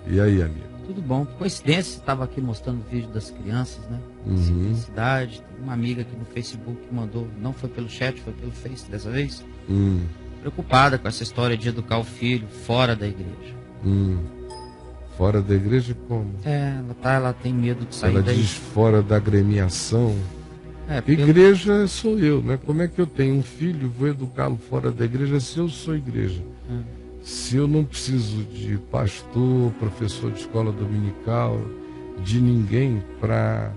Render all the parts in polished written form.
E aí, amigo? Tudo bom. Coincidência, estava aqui mostrando o vídeo das crianças, né? Simplicidade. Tem uma amiga aqui no Facebook que mandou, não foi pelo chat, foi pelo Face dessa vez. Preocupada com essa história de educar o filho fora da igreja. Fora da igreja como? Ela tem medo de sair Ela daí. diz fora da agremiação. Pelo... Igreja sou eu, né? Como é que eu tenho um filho e vou educá-lo fora da igreja se eu sou igreja? Se eu não preciso de pastor, professor de escola dominical, de ninguém para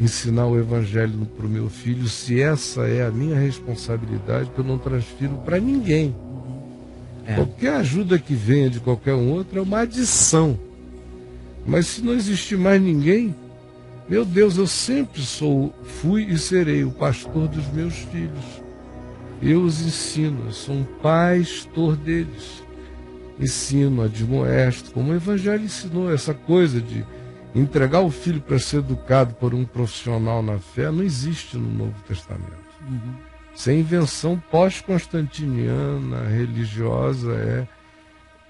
ensinar o evangelho para o meu filho, se essa é a minha responsabilidade, que eu não transfiro para ninguém. Qualquer ajuda que venha de qualquer um outro é uma adição. Mas se não existir mais ninguém, meu Deus, eu sempre fui e serei o pastor dos meus filhos. Eu os ensino, eu sou um pastor deles. Ensino, admoesto, como o Evangelho ensinou, essa coisa de entregar o filho para ser educado por um profissional na fé, não existe no Novo Testamento. Isso é invenção pós-constantiniana, religiosa, é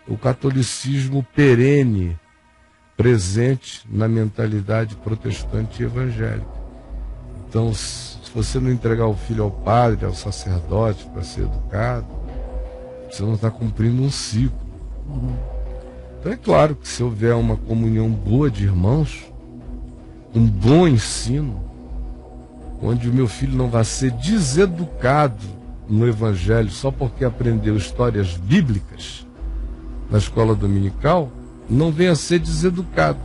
o catolicismo perene, presente na mentalidade protestante e evangélica. Então, se você não entregar o filho ao padre, ao sacerdote para ser educado, você não está cumprindo um ciclo. Então é claro que se houver uma comunhão boa de irmãos, um bom ensino, onde o meu filho não vai ser deseducado no evangelho só porque aprendeu histórias bíblicas na escola dominical, não venha a ser deseducado,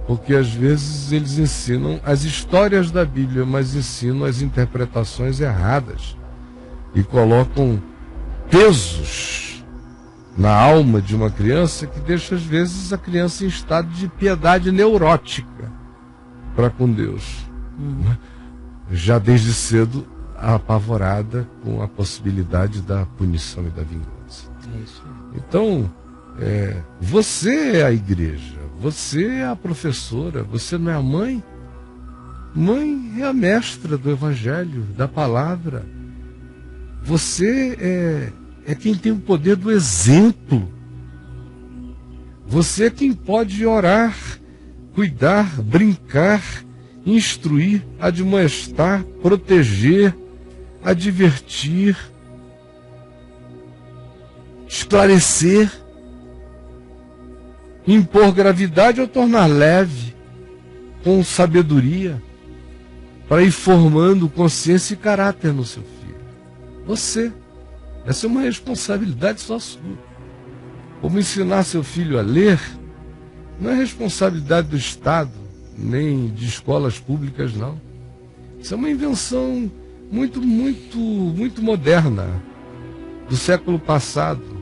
porque às vezes eles ensinam as histórias da Bíblia, mas ensinam as interpretações erradas e colocam pesos na alma de uma criança que deixa às vezes a criança em estado de piedade neurótica para com Deus, já desde cedo apavorada com a possibilidade da punição e da vingança. Então, você é a igreja, você é a professora, você não é a mãe? Mãe é a mestra do evangelho, da palavra. Você é quem tem o poder do exemplo. Você é quem pode orar, cuidar, brincar, instruir, admoestar, proteger, advertir, esclarecer, impor gravidade ou tornar leve, com sabedoria, para ir formando consciência e caráter no seu filho. Você. Essa é uma responsabilidade só sua. Como ensinar seu filho a ler, não é responsabilidade do Estado, nem de escolas públicas, não. Isso é uma invenção muito moderna, do século passado.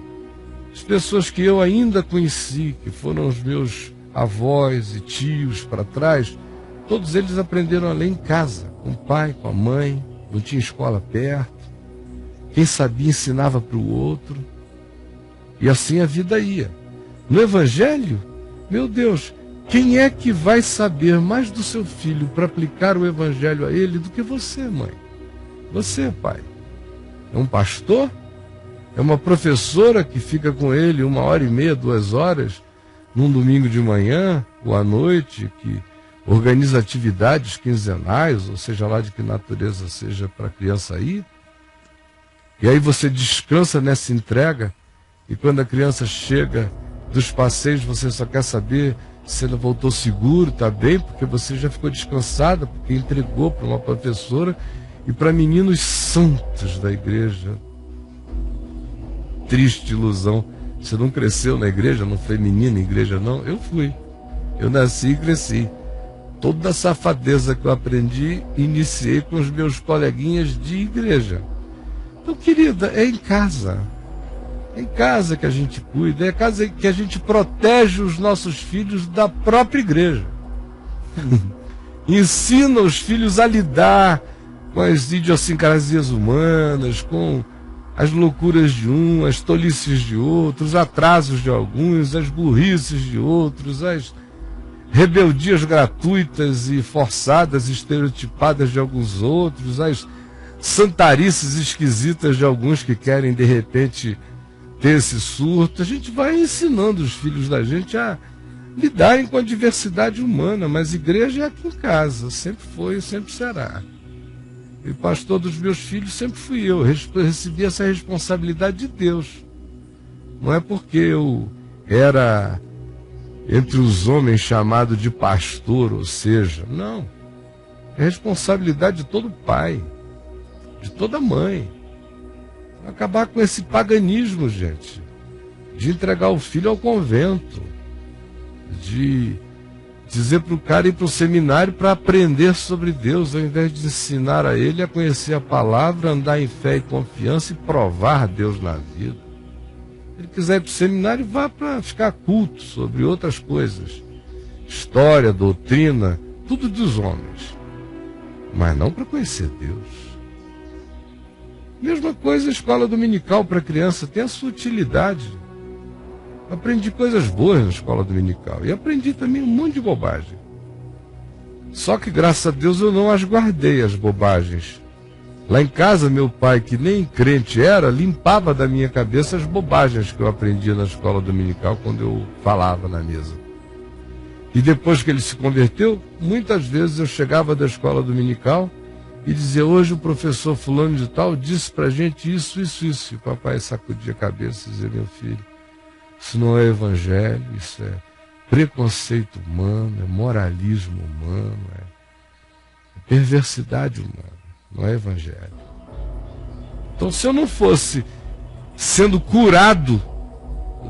As pessoas que eu ainda conheci, que foram os meus avós e tios para trás, todos eles aprenderam a ler em casa, com o pai, com a mãe, não tinha escola perto. Quem sabia ensinava para o outro. E assim a vida ia. No Evangelho, meu Deus, quem é que vai saber mais do seu filho para aplicar o Evangelho a ele do que você, mãe? Você, pai. É um pastor? É uma professora que fica com ele 1h30, 2 horas, num domingo de manhã ou à noite, que organiza atividades quinzenais, ou seja lá de que natureza seja para a criança ir? E aí você descansa nessa entrega, e quando a criança chega dos passeios, você só quer saber se ela voltou seguro, está bem, porque você já ficou descansada, porque entregou para uma professora e para meninos santos da igreja. Triste ilusão. Você não cresceu na igreja, não foi menina em igreja, não? Eu fui. Eu nasci e cresci. Toda a safadeza que eu aprendi, iniciei com os meus coleguinhas de igreja. Então, querida, é em casa. É em casa que a gente cuida, é em casa que a gente protege os nossos filhos da própria igreja. Ensina os filhos a lidar com as idiosincrasias humanas, com as loucuras de um, as tolices de outros, os atrasos de alguns, as burrices de outros, as rebeldias gratuitas e forçadas, estereotipadas de alguns outros, as santarices esquisitas de alguns que querem, de repente, ter esse surto. A gente vai ensinando os filhos da gente a lidarem com a diversidade humana, mas igreja é aqui em casa, sempre foi e sempre será. E pastor dos meus filhos sempre fui eu, recebi essa responsabilidade de Deus. Não é porque eu era entre os homens chamado de pastor, ou seja, não. É responsabilidade de todo pai, de toda mãe. Acabar com esse paganismo, gente, de entregar o filho ao convento, de dizer para o cara ir para o seminário para aprender sobre Deus, ao invés de ensinar a ele a conhecer a palavra, andar em fé e confiança e provar Deus na vida. Se ele quiser ir para o seminário, vá para ficar culto sobre outras coisas, história, doutrina, tudo dos homens, mas não para conhecer Deus. Mesma coisa a escola dominical para criança, tem a sua utilidade. Aprendi coisas boas na escola dominical e aprendi também um monte de bobagem. Só que graças a Deus eu não as guardei, as bobagens. Lá em casa meu pai, que nem crente era, limpava da minha cabeça as bobagens que eu aprendia na escola dominical quando eu falava na mesa. E depois que ele se converteu, muitas vezes eu chegava da escola dominical e dizia: hoje o professor fulano de tal disse pra gente isso, isso, isso. E o papai sacudia a cabeça e dizia: meu filho, isso não é evangelho, isso é preconceito humano, é moralismo humano, é perversidade humana, não é evangelho. Então, se eu não fosse sendo curado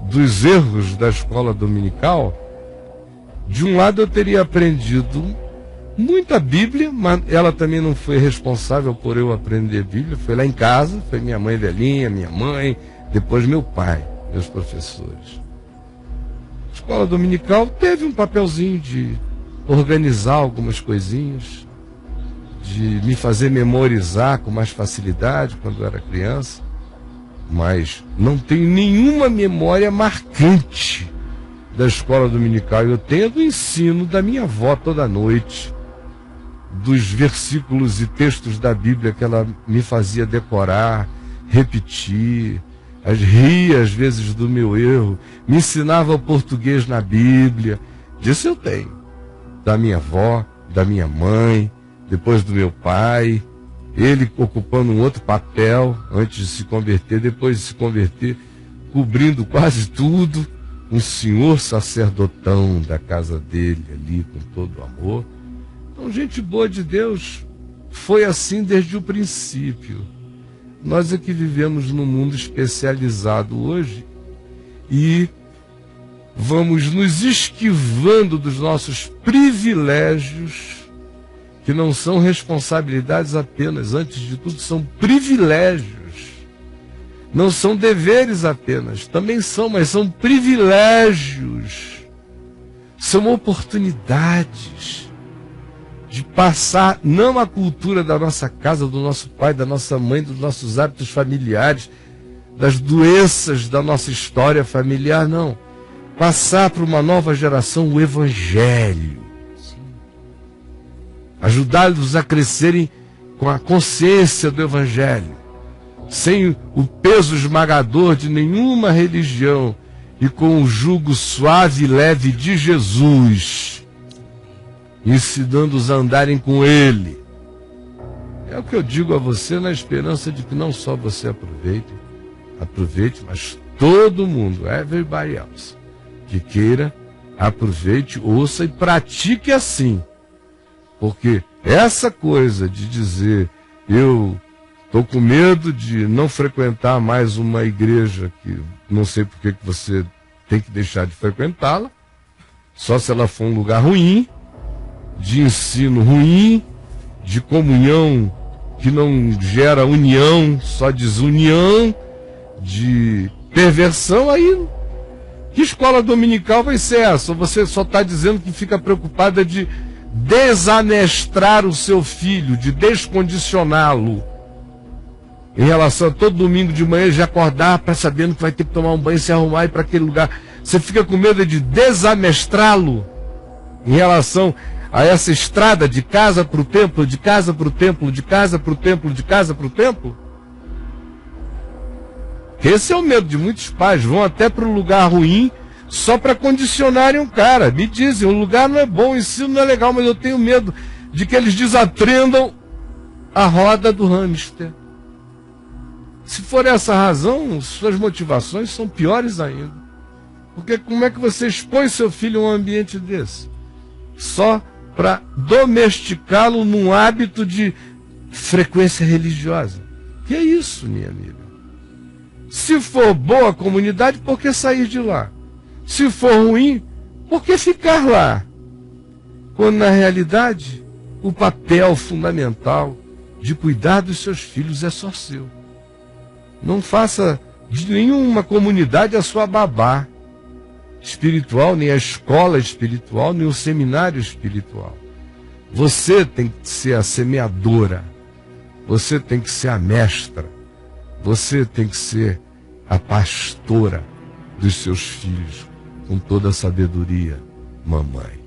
dos erros da escola dominical, de um lado eu teria aprendido muita Bíblia, mas ela também não foi responsável por eu aprender Bíblia, foi lá em casa, foi minha mãe velhinha, minha mãe, depois meu pai, meus professores. A escola dominical teve um papelzinho de organizar algumas coisinhas, de me fazer memorizar com mais facilidade quando eu era criança, mas não tenho nenhuma memória marcante da escola dominical. Eu tenho do ensino da minha avó toda noite, dos versículos e textos da Bíblia que ela me fazia decorar, repetir, ria às vezes do meu erro, me ensinava o português na Bíblia. Disso eu tenho. Da minha avó, da minha mãe, depois do meu pai, ele ocupando um outro papel antes de se converter, depois de se converter, cobrindo quase tudo, um senhor sacerdotão da casa dele ali, com todo o amor. Então, gente boa de Deus, foi assim desde o princípio. Nós é que vivemos num mundo especializado hoje e vamos nos esquivando dos nossos privilégios, que não são responsabilidades apenas, antes de tudo são privilégios. Não são deveres apenas, também são, mas são privilégios. São oportunidades de passar não a cultura da nossa casa, do nosso pai, da nossa mãe, dos nossos hábitos familiares, das doenças da nossa história familiar, não. Passar para uma nova geração o Evangelho. Ajudá-los a crescerem com a consciência do Evangelho, sem o peso esmagador de nenhuma religião e com o jugo suave e leve de Jesus, ensinando-os a andarem com Ele. É o que eu digo a você, na esperança de que não só você aproveite, mas todo mundo, everybody else, que queira, aproveite, ouça e pratique assim. Porque essa coisa de dizer, eu estou com medo de não frequentar mais uma igreja, que não sei por que você tem que deixar de frequentá-la, só se ela for um lugar ruim, de ensino ruim, de comunhão que não gera união, só desunião, de perversão, aí que escola dominical vai ser essa? Você só está dizendo que fica preocupada de desamestrar o seu filho, de descondicioná-lo em relação a todo domingo de manhã já acordar para sabendo que vai ter que tomar um banho, se arrumar e ir para aquele lugar. Você fica com medo de desamestrá-lo em relação a essa estrada de casa para o templo, de casa para o templo, de casa para o templo, de casa para o templo? Esse é o medo de muitos pais. Vão até para um lugar ruim só para condicionarem um cara. Me dizem, o lugar não é bom, o ensino não é legal, mas eu tenho medo de que eles desaprendam a roda do hamster. Se for essa a razão, suas motivações são piores ainda. Porque como é que você expõe seu filho a um ambiente desse? Só para domesticá-lo num hábito de frequência religiosa. Que é isso, minha amiga? Se for boa a comunidade, por que sair de lá? Se for ruim, por que ficar lá? Quando na realidade, o papel fundamental de cuidar dos seus filhos é só seu. Não faça de nenhuma comunidade a sua babá espiritual, nem a escola espiritual, nem o seminário espiritual. Você tem que ser a semeadora. Você tem que ser a mestra. Você tem que ser a pastora dos seus filhos, com toda a sabedoria, mamãe.